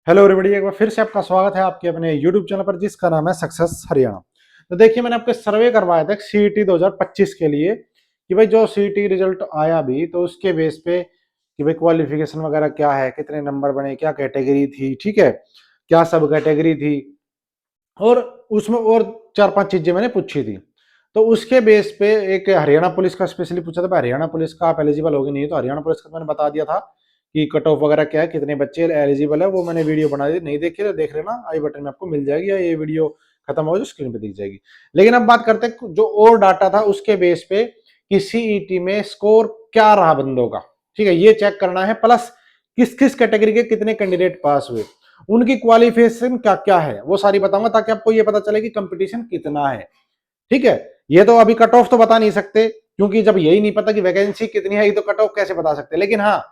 Hello everybody, एक बार फिर से आपका स्वागत है आपके अपने यूट्यूब चैनल पर जिसका नाम है सक्सेस हरियाणा। तो देखिए, मैंने आपके सर्वे करवाया था सीईटी 2025 के लिए कि भाई जो सीईटी रिजल्ट आया भी तो उसके बेस पे कि भाई क्वालिफिकेशन वगैरह क्या है, कितने नंबर बने, क्या कैटेगरी थी, ठीक है, क्या सब कैटेगरी थी, और उसमें और चार पांच चीजें मैंने पूछी थी। तो उसके बेस पे एक हरियाणा पुलिस का स्पेशली पूछा था, भाई हरियाणा पुलिस का आप एलिजिबल होगे नहीं, तो हरियाणा पुलिस का तो मैंने बता दिया था कि कट ऑफ वगैरह क्या है, कितने बच्चे एलिजिबल है, वो मैंने वीडियो बना दी, नहीं देखी तो देख लेना, आई बटन में आपको मिल जाएगी या ये वीडियो खत्म हो जो स्क्रीन पे दिख जाएगी। लेकिन अब बात करते हैं जो और डाटा था उसके बेस पे कि सीईटी में स्कोर क्या रहा बंदों का, ठीक है, ये चेक करना है, प्लस किस किस कैटेगरी के कितने कैंडिडेट पास हुए, उनकी क्वालिफिकेशन क्या क्या है, वो सारी बताऊंगा ताकि आपको ये पता चले कि कंपटीशन कितना है। ठीक है, ये तो अभी कट ऑफ तो बता नहीं सकते क्योंकि जब यही नहीं पता कि वैकेंसी कितनी है तो कट ऑफ कैसे बता सकते, लेकिन हाँ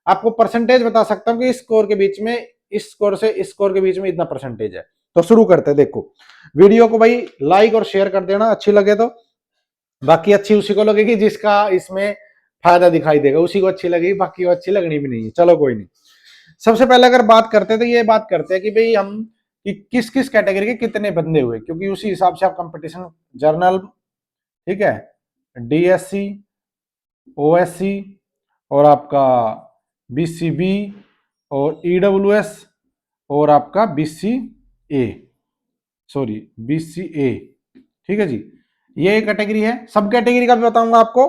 आपको परसेंटेज बता सकता हूं कि इस स्कोर के बीच में, इस स्कोर से इस स्कोर के बीच में इतना परसेंटेज है। तो शुरू करते हैं। देखो, वीडियो को भाई लाइक और शेयर कर देना अच्छी लगे तो, बाकी अच्छी उसी को लगेगी जिसका इसमें फायदा दिखाई देगा, उसी को अच्छी लगेगी, बाकी को अच्छी लगनी भी नहीं है। चलो कोई नहीं, सबसे पहले अगर बात करते हैं तो ये बात करते हैं कि भाई हम कि किस किस कैटेगरी के कितने बंदे हुए, क्योंकि उसी हिसाब से आप कंपटीशन जर्नल, ठीक है, डीएससी, ओएससी और आपका बीसीबी और ईडब्ल्यूएस और आपका बीसीए, सॉरी बीसीए, ठीक है जी, ये कैटेगरी है। सब कैटेगरी का भी बताऊंगा आपको,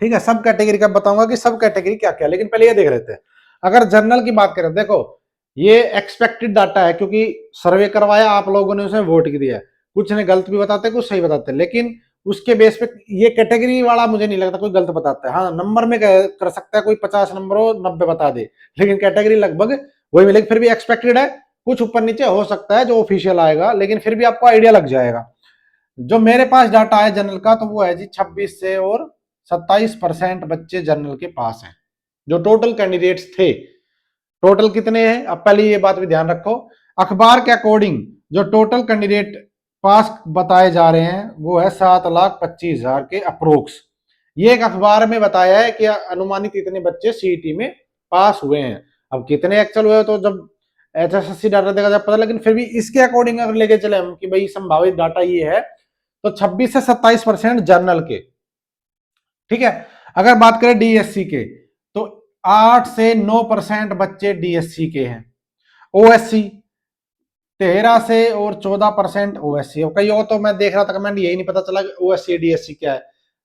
ठीक है, सब कैटेगरी का बताऊंगा कि सब कैटेगरी क्या क्या, लेकिन पहले ये देख लेते हैं। अगर जर्नल की बात करें, देखो ये एक्सपेक्टेड डाटा है क्योंकि सर्वे करवाया आप लोगों ने, उसमें वोट दिया है, कुछ ने गलत भी बताते कुछ सही बताते, लेकिन उसके बेस पे ये कैटेगरी वाला मुझे नहीं लगता कोई गलत बताता है। हाँ, नंबर में कर सकता है कोई 50 नंबर हो 90 बता दे, लेकिन कैटेगरी लगभग वही मिलेगी, फिर भी एक्सपेक्टेड है, कुछ ऊपर नीचे हो सकता है जो ऑफिशियल आएगा, लेकिन फिर भी आपको आइडिया लग जाएगा। जो मेरे पास डाटा है जनरल का तो वो है जी 26 से और 27% बच्चे जनरल के पास हैं, जो टोटल कैंडिडेट्स थे। टोटल कितने हैं, अब पहले ये बात भी ध्यान रखो, अखबार के अकॉर्डिंग जो टोटल कैंडिडेट पास बताए जा रहे हैं वो है 7,25,000 के अप्रोक्स। ये एक अखबार में बताया है कि अनुमानित इतने बच्चे सीईटी में पास हुए हैं। अब कितने एक्चुअल हुए तो जब एचएसएससी डाटा देगा जब पता, लेकिन फिर भी इसके अकॉर्डिंग अगर लेके चले हम कि भाई संभावित डाटा ये है, तो 26 से 27% जर्नल के, ठीक है। अगर बात करें डीएससी के तो 8 से 9% बच्चे डीएससी के हैं। ओएससी 13 से और 14% ओएससी। और कई और तो मैं देख रहा था कमेंट, यही नहीं पता चला कि ओएससी डीएससी क्या है।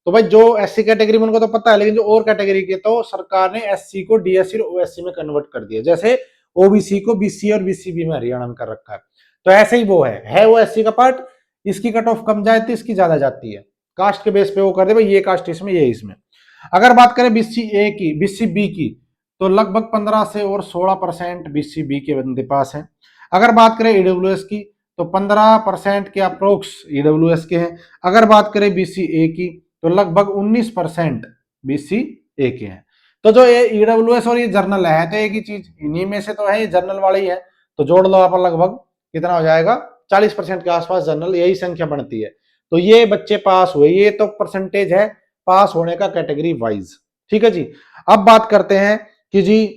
तो भाई जो एससी कैटेगरी में उनको तो पता है, लेकिन जो और कैटेगरी के तो सरकार ने एससी को डीएससी और ओएससी में कन्वर्ट कर दिया, जैसे ओबीसी को बीसी और बीसीबी में हरियाणा में कर रखा है। तो ऐसे ही वो है वो एससी का पार्ट, इसकी कट ऑफ कम जाती है, इसकी ज्यादा जाती है, कास्ट के बेस पे वो कर दे भाई ये कास्ट इसमें ये इसमें। अगर बात करें बीसीए की, बीसीबी की, तो लगभग 15 से और 16% बीसीबी के बंदे पास हैं। अगर बात करें ईडब्ल्यूएस की तो 15% के अप्रोक्स ईडब्ल्यूएस के हैं। अगर बात करें बीसीए की तो लगभग 19% बीसीए के हैं। तो जो ये ईडब्ल्यूएस और ये जर्नल है तो एक ही चीज, इन्हीं में से तो है, ये जर्नल वाले ही है, तो जोड़ लो आप, लगभग कितना हो जाएगा, 40% के आसपास जर्नल, यही संख्या बनती है। तो ये बच्चे पास हुए, ये तो परसेंटेज है पास होने का कैटेगरी वाइज, ठीक है जी। अब बात करते हैं कि जी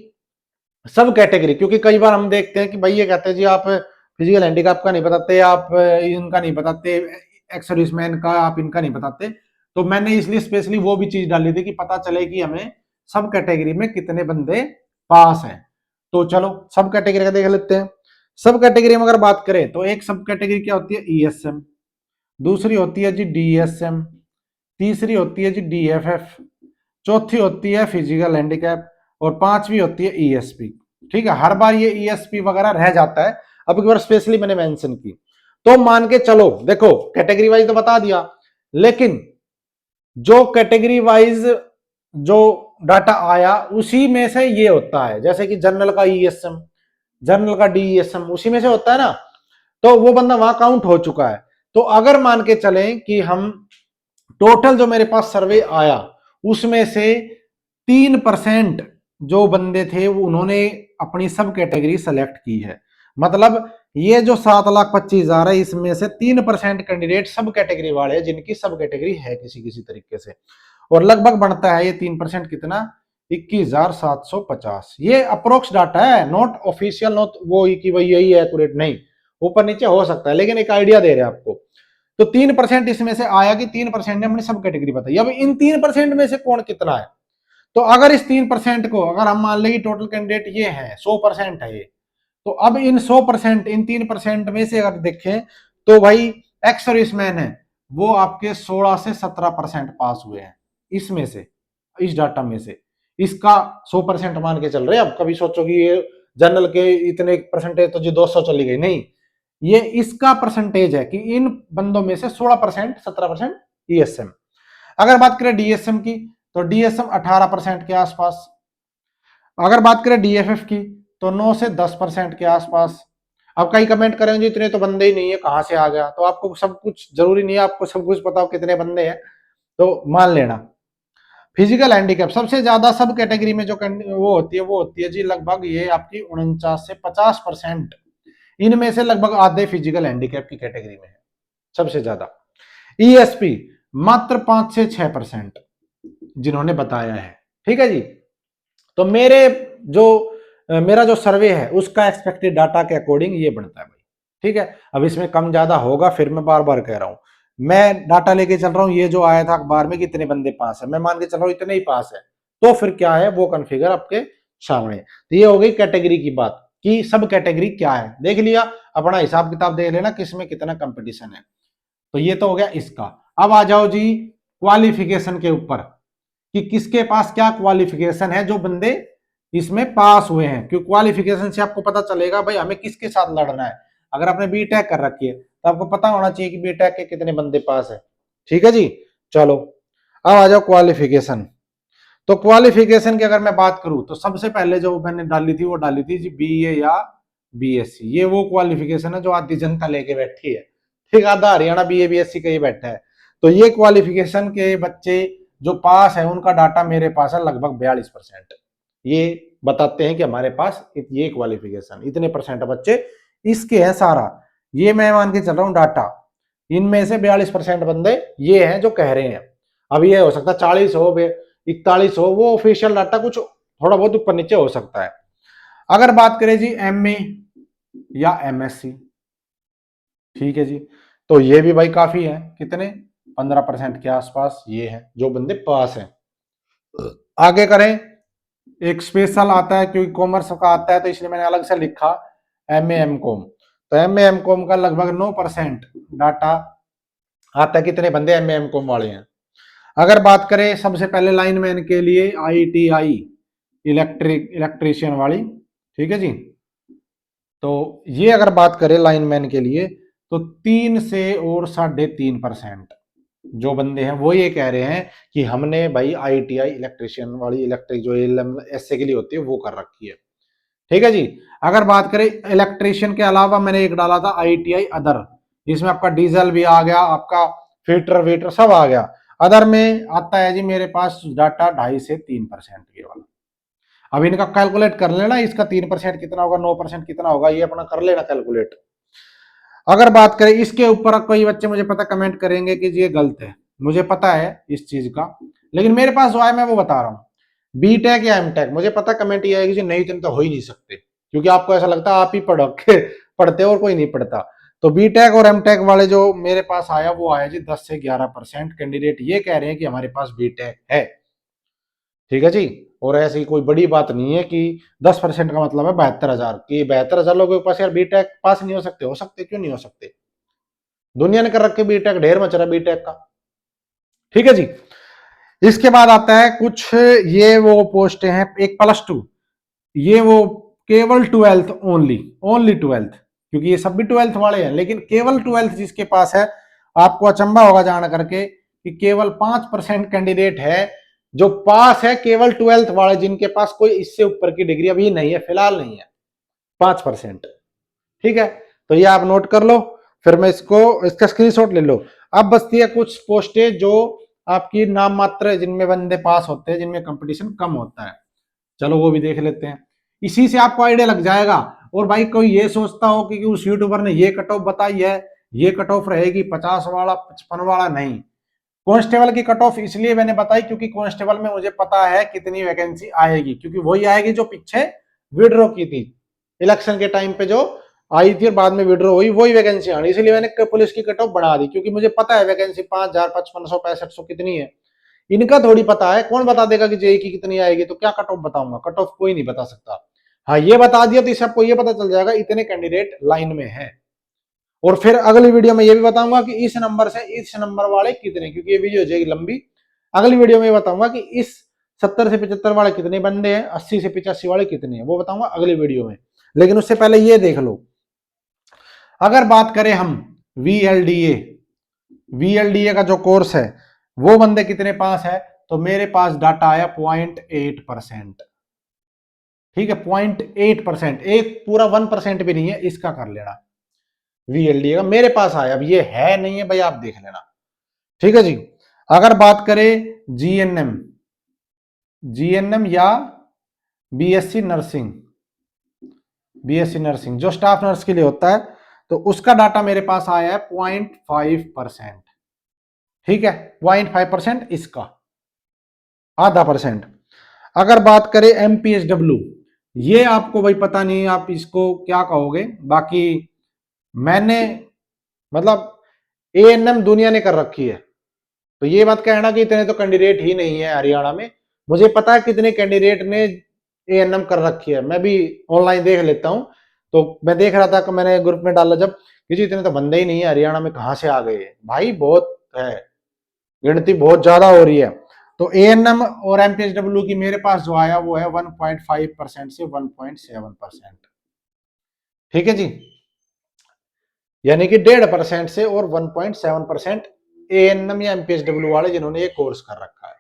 सब कैटेगरी, क्योंकि कई बार हम देखते हैं कि भाई ये कहते हैं जी आप फिजिकल हैंडीकैप का नहीं बताते, आप इनका नहीं बताते, एक्स सर्विसमैन का आप इनका नहीं बताते, तो मैंने इसलिए स्पेशली वो भी चीज डाली थी कि पता चले कि हमें सब कैटेगरी में कितने बंदे पास हैं। तो चलो सब कैटेगरी का देख लेते हैं। सब कैटेगरी में अगर बात करें तो एक सब कैटेगरी क्या होती है, ईएसएम, दूसरी होती है जी डीएसएम, तीसरी होती है जी डीएफएफ, चौथी होती है फिजिकल हैंडीकैप और पांचवी होती है ईएसपी। ठीक है, हर बार ये ईएसपी वगैरह रह जाता है, अब एक बार स्पेशली मैंने मेंशन की। तो मान के चलो, देखो कैटेगरी वाइज तो बता दिया, लेकिन जो कैटेगरी वाइज जो डाटा आया उसी में से ये होता है, जैसे कि जनरल का ईएसएम, जनरल का डीएसएम उसी में से होता है ना, तो वो बंदा वहां काउंट हो चुका है। तो अगर मान के चलें कि हम टोटल जो मेरे पास सर्वे आया उसमें से 3% जो बंदे थे वो उन्होंने अपनी सब कैटेगरी सेलेक्ट की है, मतलब ये जो 7,25,000 है इसमें से 3% कैंडिडेट सब कैटेगरी वाले हैं जिनकी सब कैटेगरी है किसी किसी तरीके से, और लगभग बनता है ये 3% कितना, 21,750। ये अप्रोक्स डाटा है, नॉट ऑफिशियल, नॉट वो कि भाई यही एक्यूरेट, नहीं, ऊपर नीचे हो सकता है, लेकिन एक आइडिया दे रहे हैं आपको। तो 3% इसमें से आया कि 3% ने अपनी सब कैटेगरी बताई। अब इन 3% में से कौन कितना है, तो अगर इस 3% को अगर हम मान लें कि टोटल कैंडिडेट ये है 100% है ये, तो अब इन 100%, इन 3% में से अगर देखें तो भाई एक्स सर्विसमैन है वो आपके 16 से 17% पास हुए हैं इसमें से, इस डाटा में से। इसका 100% मान के चल रहे हैं। अब कभी सोचो कि ये जनरल के इतने परसेंटेज तो जी 200 चली गई, नहीं, ये इसका परसेंटेज है कि इन बंदों में से 16%, 17% ईएसएम। अगर बात करें डीएसएम की, तो डीएसएम 18% के आसपास। अगर बात करें डीएफएफ की, तो 9 से 10% के आसपास। अब कई कमेंट करेंगे इतने तो बंदे ही नहीं है, कहां से आ गया, तो आपको सब कुछ जरूरी नहीं है आपको सब कुछ पता हो कितने बंदे हैं, तो मान लेना। फिजिकल हैंडीकैप सबसे ज्यादा सब कैटेगरी में जो वो होती है जी लगभग ये आपकी 49 से 50%। इनमें से लगभग आधे फिजिकल हैंडीकैप की कैटेगरी में है सबसे ज्यादा। ईएसपी मात्र 5 से 6% जिन्होंने बताया है। ठीक है जी। तो मेरा जो सर्वे है उसका एक्सपेक्टेड डाटा के अकॉर्डिंग ये बनता है भाई। ठीक है, अब इसमें कम ज्यादा होगा, फिर मैं बार बार कह रहा हूं, मैं डाटा लेके चल रहा हूं, ये जो आया था अखबार में कितने बंदे पास है, मैं मान के चल रहा हूं इतने ही पास है, तो फिर क्या है वो कॉन्फ़िगर आपके सामने। तो ये हो गई कैटेगरी की बात कि सब कैटेगरी क्या है, देख लिया, अपना हिसाब किताब देख लेना किसमें कितना कंपटीशन है। तो ये तो हो गया इसका। अब आ जाओ जी क्वालिफिकेशन के ऊपर कि किसके पास क्या क्वालिफिकेशन है, जो बंदे इसमें पास हुए हैं, क्योंकि क्वालिफिकेशन से आपको पता चलेगा भाई हमें किसके साथ लड़ना है। अगर आपने बीटेक कर रखी है तो आपको पता होना चाहिए कि बीटेक के कितने बंदे पास है। ठीक है जी। चलो अब आ जाओ क्वालिफिकेशन। तो क्वालिफिकेशन की अगर मैं बात करूं तो सबसे पहले जो मैंने डाली थी वो डाली थी जी बीए या बीएससी। ये वो क्वालिफिकेशन है जो आधी जनता लेके बैठी है। ठीक, आधा हरियाणा बीए बीएससी का ही बैठा है। तो ये क्वालिफिकेशन के बच्चे जो पास है उनका डाटा मेरे पास है लगभग 42%। ये बताते हैं कि हमारे पास ये क्वालिफिकेशन इतने परसेंट बच्चे इसके हैं सारा। ये मैं मान के चल रहा हूँ डाटा, इनमें से 42% बंदे ये हैं जो कह रहे हैं। अब ये हो सकता है 40 हो 41 हो, वो ऑफिशियल डाटा कुछ थोड़ा बहुत ऊपर नीचे हो सकता है। अगर बात करें जी एमए या एमएससी, ठीक है जी, तो ये भी भाई काफी है, कितने 15% के आसपास ये है जो बंदे पास हैं। आगे करें, एक स्पेशल आता है क्योंकि कॉमर्स का आता है तो इसलिए मैंने अलग से लिखा एमए एम कॉम। तो एमए एम कॉम का लगभग 9% डाटा आता है, कितने बंदे एमए एम कॉम वाले हैं। अगर बात करें सबसे पहले लाइनमैन के लिए आईटीआई इलेक्ट्रीशियन वाली, ठीक है जी, तो ये अगर बात करें लाइनमैन के लिए तो 3 से और 3.5% जो बंदे हैं वो ये कह रहे हैं कि हमने भाई आईटीआई इलेक्ट्रीशियन वाली इलेक्ट्रिक जो एसए के लिए होती है वो कर रखी है। ठीक है जी। अगर बात करें इलेक्ट्रीशियन के अलावा मैंने एक डाला था आईटीआई अदर, जिसमें आपका डीजल भी आ गया, आपका फिल्टर वेटर सब आ गया। अदर में आता है जी मेरे पास डाटा 2.5 से 3% के वाला। अब इनका कैलकुलेट कर लेना, इसका 3% कितना होगा, 9% कितना होगा, ये अपना कर लेना कैलकुलेट। अगर बात करें इसके ऊपर, कोई बच्चे मुझे पता कमेंट करेंगे कि ये गलत है, मुझे पता है इस चीज का, लेकिन मेरे पास जो है मैं वो बता रहा हूँ। बीटेक या एमटेक, मुझे पता कमेंट ये आएगी जी नहीं तुम तो हो ही नहीं सकते, क्योंकि आपको ऐसा लगता है आप ही पढ़ते और कोई नहीं पढ़ता। तो बीटेक और एमटेक वाले जो मेरे पास आया वो आया जी 10 से 11% कैंडिडेट ये कह रहे हैं कि हमारे पास बीटेक है। ठीक है जी। और ऐसी कोई बड़ी बात नहीं है कि 10% का मतलब है 72,000 कि 72,000 लोगों के पास यार बीटेक पास नहीं हो सकते, क्यों नहीं हो सकते, दुनिया ने कर रखे बीटेक, ढेर मच रहा बीटेक का। ठीक है जी। इसके बाद आता है कुछ ये वो पोस्ट हैं, एक +2, ये वो केवल 12th ओनली, ओनली 12th, क्योंकि ये सब भी 12th वाले हैं, लेकिन केवल 12th जिसके पास है, आपको अचंभा होगा जान करके कि केवल 5% कैंडिडेट है जो पास है, केवल 12th वाले जिनके पास कोई इससे ऊपर की डिग्री अभी नहीं है, फिलहाल नहीं है, 5%। ठीक है, तो ये आप नोट कर लो, फिर मैं इसका स्क्रीनशॉट ले लो। अब बचती है कुछ पोस्टें जो आपकी नाम मात्र है, जिनमें बंदे पास होते हैं, जिनमें कंपटीशन कम होता है। चलो वो भी देख लेते हैं, इसी से आपको आइडिया लग जाएगा। और भाई कोई ये सोचता हो कि उस यूट्यूबर ने ये कट ऑफ बताई है, ये कट ऑफ रहेगी 50 वाला 55 वाला, नहीं, कांस्टेबल की कट ऑफ इसलिए मैंने बताई क्योंकि कांस्टेबल में मुझे पता है कितनी वैकेंसी आएगी, क्योंकि वही आएगी जो पीछे विड्रॉ की थी इलेक्शन के टाइम पे, जो आई थी और बाद में विड्रॉ हुई, वही वैकेंसी आनी। इसलिए मैंने पुलिस की कट ऑफ बढ़ा दी, क्योंकि मुझे पता है वैकेंसी 5,000, 5500, 6500 कितनी है। इनका थोड़ी पता है, कौन बता देगा कि जेई की कितनी आएगी, तो क्या कट ऑफ बताऊंगा, कट ऑफ कोई नहीं बता सकता। हाँ, ये बता दिया तो इससे आपको ये पता चल जाएगा इतने कैंडिडेट लाइन में है। और फिर अगली वीडियो में ये भी बताऊंगा कि इस नंबर से इस नंबर वाले कितने, क्योंकि ये वीडियो हो जाएगी लंबी। अगली वीडियो में बताऊंगा कि इस 70 से 75 वाले कितने बंदे हैं, 80 से 85 वाले कितने हैं, वो बताऊंगा अगली वीडियो में। लेकिन उससे पहले ये देख लो, अगर बात करें हम वीएलडीए, वीएलडीए का जो कोर्स है वो बंदे कितने पास है, तो मेरे पास डाटा आया 0.8%। ठीक है, 0.8%, एक पूरा 1% भी नहीं है, इसका कर लेना वीएलडीए का मेरे पास आया। अब ये है नहीं है भाई, आप देख लेना। ठीक है जी। अगर बात करें जीएनएम, जीएनएम या बीएससी नर्सिंग, बीएससी नर्सिंग जो स्टाफ नर्स के लिए होता है, तो उसका डाटा मेरे पास आया है 0.5%। ठीक है, 0.5%, इसका आधा परसेंट। अगर बात करें एमपीएसडब्ल्यू, ये आपको भाई पता नहीं आप इसको क्या कहोगे, बाकी मैंने मतलब एएनएम दुनिया ने कर रखी है, तो ये बात कहना कि इतने तो कैंडिडेट ही नहीं है हरियाणा में। मुझे पता है कितने कैंडिडेट ने एएनएम कर रखी है, मैं भी ऑनलाइन देख लेता हूं। तो मैं देख रहा था कि मैंने ग्रुप में डाला जब कि जी इतने तो बंदे ही नहीं है हरियाणा में, कहां से आ गए भाई, बहुत है, गिनती बहुत ज्यादा हो रही है। तो एएनएम और एमपीएसडब्ल्यू की मेरे पास जो आया वो है 1.5% से 1.7%। ठीक है जी, यानी कि 1.5% से और 1.7% एएनएम या एमपीएसडब्ल्यू वाले जिन्होंने ये कोर्स कर रखा है।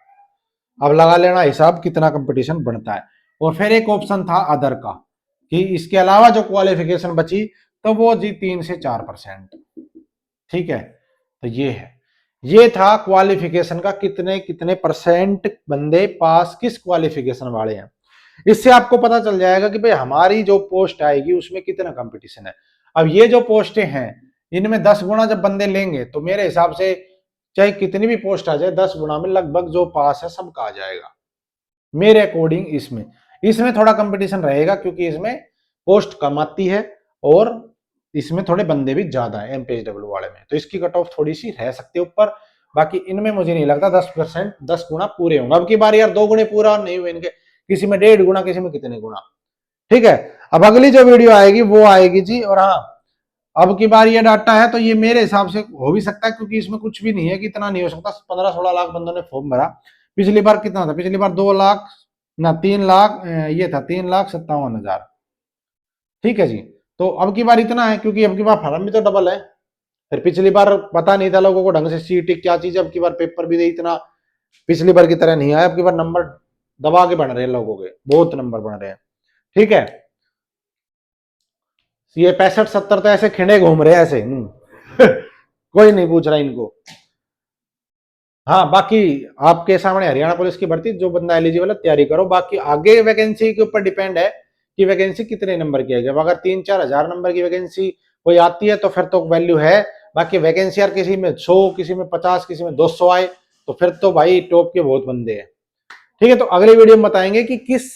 अब लगा लेना हिसाब कितना कंपटीशन बनता है। और फिर एक ऑप्शन था अदर का, कि इसके अलावा जो क्वालिफिकेशन बची तो वो जी 3 से 4%। ठीक है, तो ये है, ये था क्वालिफिकेशन का, कितने कितने परसेंट बंदे पास किस क्वालिफिकेशन वाले हैं। इससे आपको पता चल जाएगा कि भाई हमारी जो पोस्ट आएगी उसमें कितना कंपटीशन है। अब ये जो पोस्टें हैं इनमें 10 गुना जब बंदे लेंगे तो मेरे हिसाब से चाहे कितनी भी पोस्ट आ जाए 10 गुना में लगभग जो पास है सबका आ जाएगा मेरे अकॉर्डिंग। इसमें इसमें थोड़ा कंपटीशन रहेगा क्योंकि इसमें पोस्ट कम आती है और इसमें थोड़े बंदे भी ज्यादा है एमपीएसडब्ल्यू वाले में, तो इसकी कट ऑफ थोड़ी सी रह सकती है ऊपर। बाकी इनमें मुझे नहीं लगता 10%, 10 गुना पूरे होंगे। अब की बार यार 2 गुने पूरा नहीं हुए इनके, किसी में 1.5 गुना, किसी में कितने गुना। ठीक है, अब अगली जो वीडियो आएगी वो आएगी जी। और हाँ, अब की बार ये डाटा है तो ये मेरे हिसाब से हो भी सकता है, क्योंकि इसमें कुछ भी नहीं है कि इतना नहीं हो सकता। 15-16 लाख बंदों ने फॉर्म भरा। पिछली बार कितना था, पिछली बार 2 लाख ना 3 लाख, ये था 3,57,000। ठीक है जी, तो अब की बार इतना है क्योंकि अब की बार फॉर्म भी तो डबल है। फिर पिछली बार पता नहीं था लोगों को ढंग से सीटी क्या चीज, अब की बार पेपर भी दे इतना पिछली बार की तरह नहीं आया। अब की बार नंबर दबा के बन रहे हैं लोगों के, बहुत नंबर बन रहे हैं। ठीक है, ये 65-70 तो ऐसे खिंडे घूम रहे हैं ऐसे कोई नहीं पूछ रहा इनको। हाँ, बाकी आपके सामने हरियाणा पुलिस की भर्ती, जो बंदा एलिजिबल है तैयारी करो। बाकी आगे वैकेंसी के ऊपर डिपेंड है कि वैकेंसी कितने नंबर की है। जब अगर 3-4 हजार नंबर की वैकेंसी कोई आती है तो फिर तो वैल्यू है। बाकी वैकेंसी यार किसी में 100, किसी में 50, किसी में 200 आए तो फिर तो भाई टॉप के बहुत बंदे हैं। ठीक है, तो अगले वीडियो में बताएंगे कि किस,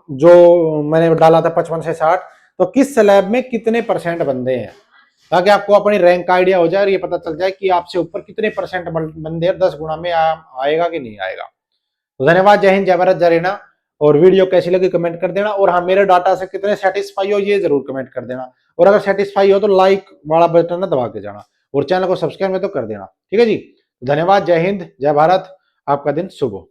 जो मैंने डाला था 55 से 60, तो किस स्लैब में कितने परसेंट बंदे हैं, ताकि आपको अपनी रैंक का आइडिया हो जाए और ये पता चल जाए कि आपसे ऊपर कितने परसेंट बंदे 10 गुना में आएगा कि नहीं आएगा। तो धन्यवाद, जय हिंद, जय भारत, जय रेना। और वीडियो कैसी लगी कमेंट कर देना, और हाँ, मेरे डाटा से कितने सेटिस्फाई हो ये जरूर कमेंट कर देना। और अगर सेटिस्फाई हो तो लाइक वाला बटन ना दबा के जाना, और चैनल को सब्सक्राइब में तो कर देना। ठीक है जी, धन्यवाद, जय हिंद, जय भारत, आपका दिन शुभ हो।